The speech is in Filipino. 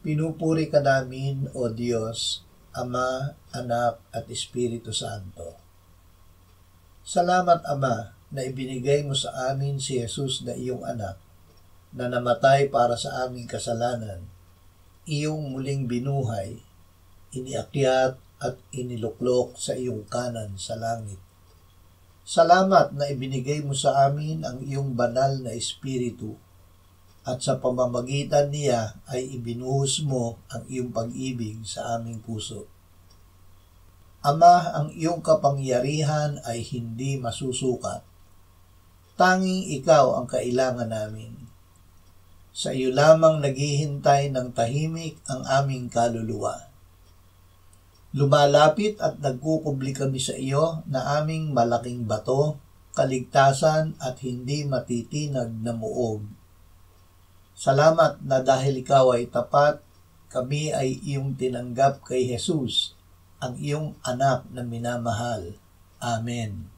Pinupuri ka namin, O Diyos, Ama, Anak, at Espiritu Santo. Salamat, Ama, na ibinigay mo sa amin si Jesus na iyong anak, na namatay para sa aming kasalanan, iyong muling binuhay, iniakyat at iniluklok sa iyong kanan sa langit. Salamat na ibinigay mo sa amin ang iyong banal na Espiritu, at sa pamamagitan niya ay ibinuhos mo ang iyong pag-ibig sa aming puso. Ama, ang iyong kapangyarihan ay hindi masusukat. Tanging ikaw ang kailangan namin. Sa iyo lamang naghihintay ng tahimik ang aming kaluluwa. Lumalapit at nagkukubli kami sa iyo na aming malaking bato, kaligtasan at hindi matitinag na muog. Salamat na dahil ikaw ay tapat, kami ay iyong tinanggap kay Jesus, ang iyong anak na minamahal. Amen.